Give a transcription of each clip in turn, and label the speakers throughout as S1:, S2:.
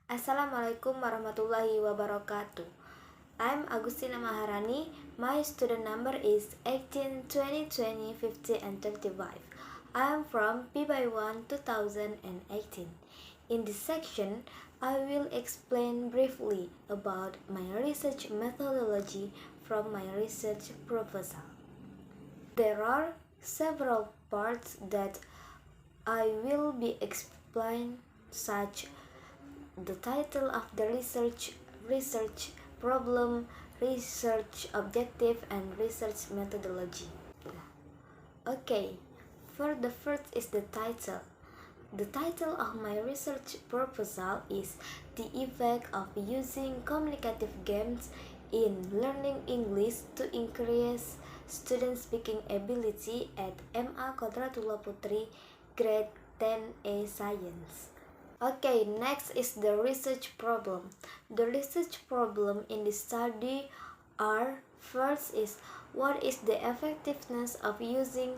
S1: Assalamualaikum Wr.Wb. I'm Agustina Maharani. My student number is 18, 20, 20, 50, and 35. I am from P/1 2018. In this section, I will explain briefly about my research methodology from my research proposal. There are several parts that I will be explained, such the title of the research problem, research objective, and research methodology. Okay, for the first is the title. The title of my research proposal is The Effect of Using Communicative Games in Learning English to Increase Student Speaking Ability at MA Kodratullah Putri Grade 10A Science. Okay, next is the research problem. The research problem in this study are: first is, what is the effectiveness of using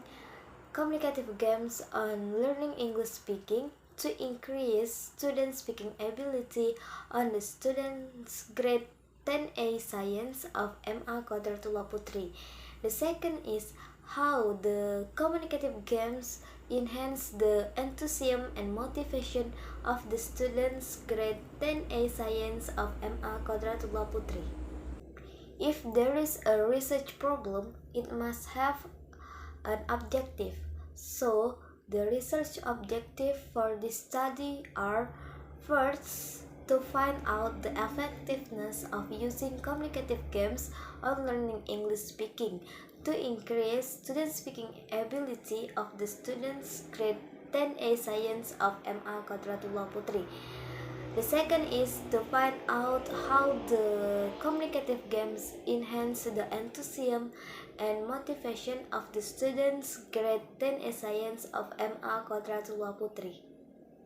S1: communicative games on learning English speaking to increase student speaking ability on the students grade 10A Science of MA Kodratullah Putri. The second is, how the communicative games enhance the enthusiasm and motivation of the students grade 10A Science of MA Kodratullah Putri. If there is a research problem, it must have an objective. So, the research objective for this study are: first, to find out the effectiveness of using communicative games on learning English speaking to increase student speaking ability of the students grade 10A Science of MA Kodratullah Putri. The second is to find out how the communicative games enhance the enthusiasm and motivation of the students grade 10A Science of MA Kodratullah Putri.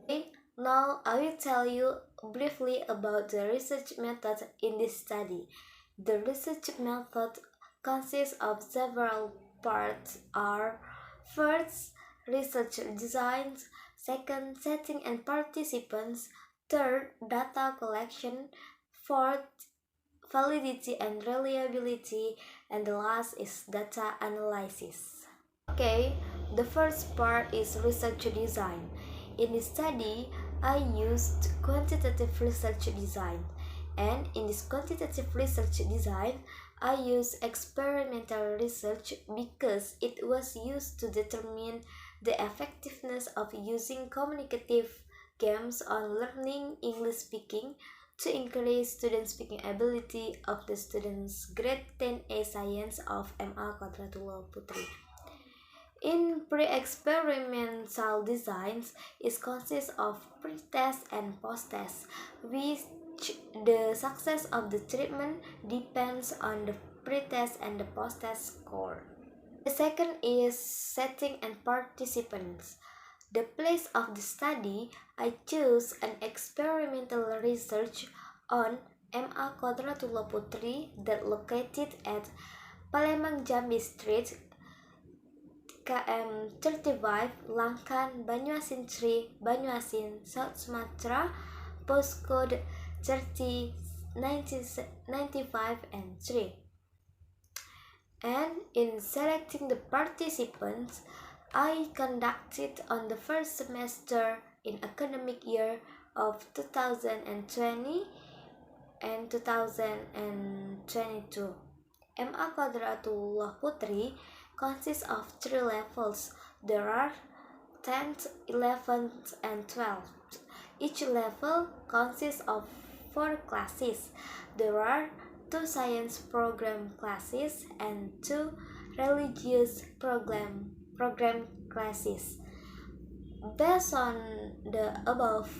S1: Okay, now I will tell you briefly about the research method in this study. The research method consists of several parts are: first, research designs; second, setting and participants; third, data collection; fourth, validity and reliability; and the last is data analysis. Okay, the first part is research design. In this study, I used quantitative research design, and in this quantitative research design, I use experimental research because it was used to determine the effectiveness of using communicative games on learning English speaking to increase student speaking ability of the students grade 10A Science of MA Kodratullah Putri. In pre-experimental designs, it consists of pre-test and post-test, which the success of the treatment depends on the pre-test and the post-test score. The second is setting and participants. The place of the study, I chose an experimental research on MA Kodratullah Putri that located at Palembang Jambi Street, KM 35, Langkan, Banyuasin 3, Banyuasin, South Sumatra, postcode 30 95 and 3. And in selecting the participants, I conducted on the first semester in academic year of 2020 and 2022. MA Kodratullah Putri consists of 3 levels. There are 10th, 11th, and 12th. Each level consists of 4 classes. There are 2 science program classes and 2 religious program classes. Based on the above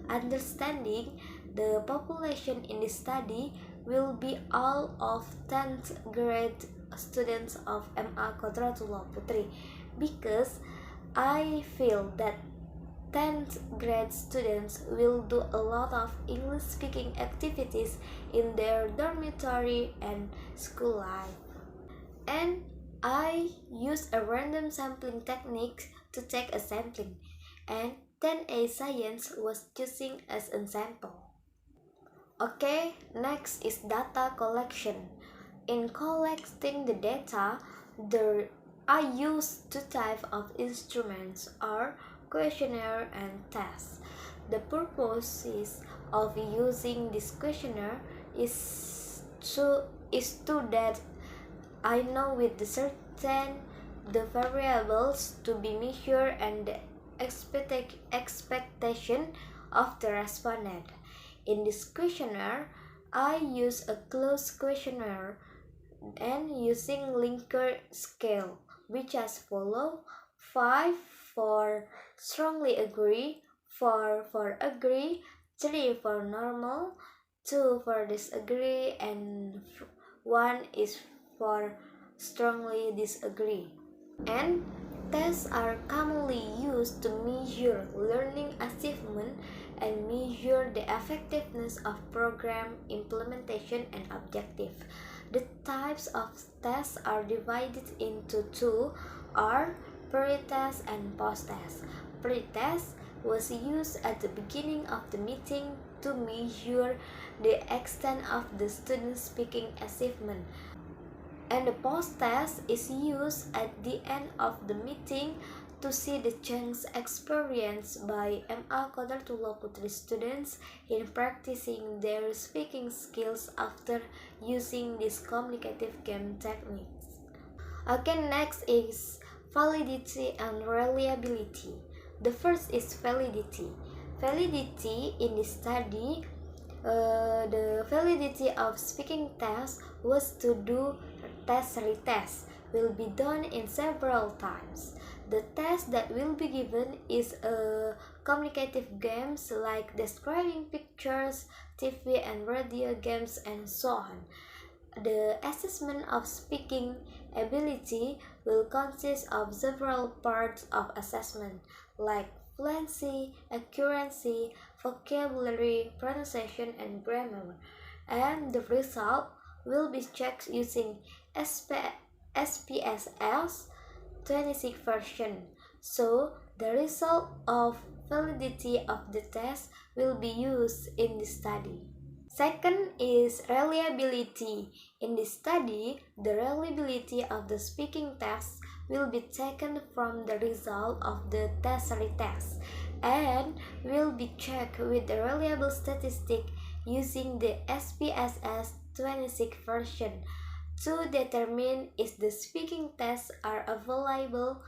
S1: understanding, the population in this study will be all of 10th grade students of MA Kodratullah Putri, because I feel that 10th grade students will do a lot of English speaking activities in their dormitory and school life. And I use a random sampling technique to take a sampling, and 10A Science was choosing as a sample. Okay, next is data collection. In collecting the data, there are used two types of instruments or questionnaire and test. The purpose of using this questionnaire is to that I know with the certain the variables to be measured and the expectation of the respondent. In this questionnaire, I use a closed questionnaire and using Likert scale, which as follow: 5 for strongly agree, 4 for agree, 3 for normal, 2 for disagree, and 1 is for strongly disagree. And tests are commonly used to measure learning achievement and measure the effectiveness of program implementation and objective. The types of tests are divided into two, are pre-test and post-test. Pre-test was used at the beginning of the meeting to measure the extent of the student's speaking achievement, and the post-test is used at the end of the meeting to see the change experienced by MA Qadarullah Putri students in practicing their speaking skills after using these communicative game techniques. Okay, next is validity and reliability. The first is validity. Validity in this study, the validity of speaking test was to do retest will be done in several times. The test that will be given is a communicative games like describing pictures, TV and radio games, and so on. The assessment of speaking ability will consist of several parts of assessment like fluency, accuracy, vocabulary, pronunciation, and grammar. And the result will be checked using SPSS 26 version. So the result of validity of the test will be used in the study. Second is reliability. In this study, the reliability of the speaking test will be taken from the result of the test retest and will be checked with the reliable statistic using the SPSS 26 version to determine if the speaking tests are available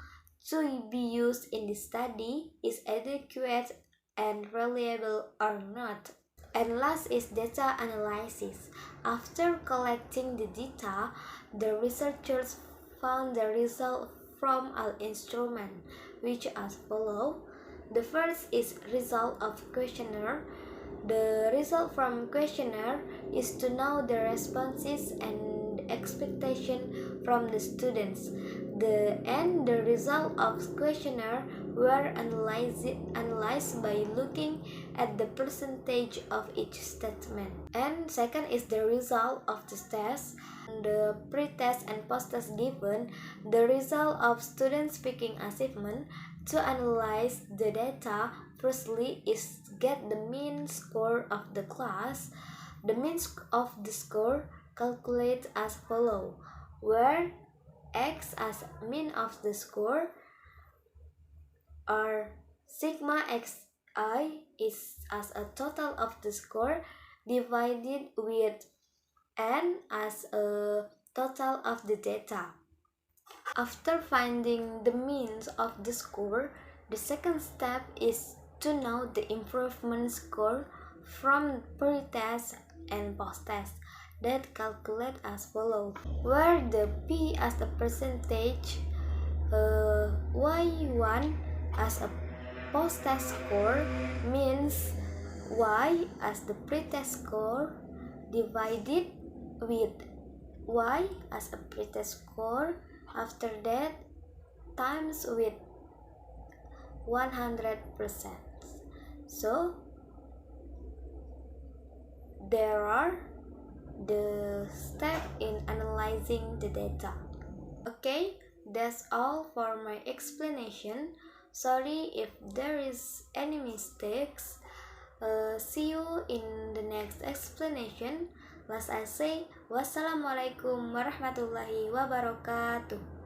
S1: to be used in the study is adequate and reliable or not. And last is data analysis. After collecting the data, the researchers found the result from an instrument, which as follow. The first is result of questionnaire. The result from questionnaire is to know the responses and expectation from the students. The result of questionnaire were analyzed by looking at the percentage of each statement. And second is the result of the test. The pre-test and post-test given the result of student speaking achievement. To analyze the data, firstly is get the mean score of the class. The mean of the score calculate as follow, where x as mean of the score, or sigma xi is as a total of the score divided with n as a total of the data. After finding the means of the score, the second step is to know the improvement score from pre-test and post-test that calculate as follow, where the p as a percentage, y1 as a post-test score means y as the pre-test score divided with y as a pre-test score, after that times with 100%. So there are the steps in analyzing the data. Okay, that's all for my explanation. Sorry if there is any mistakes. See you in the next next explanation, let's I say Wassalamualaikum Warahmatullahi Wabarakatuh.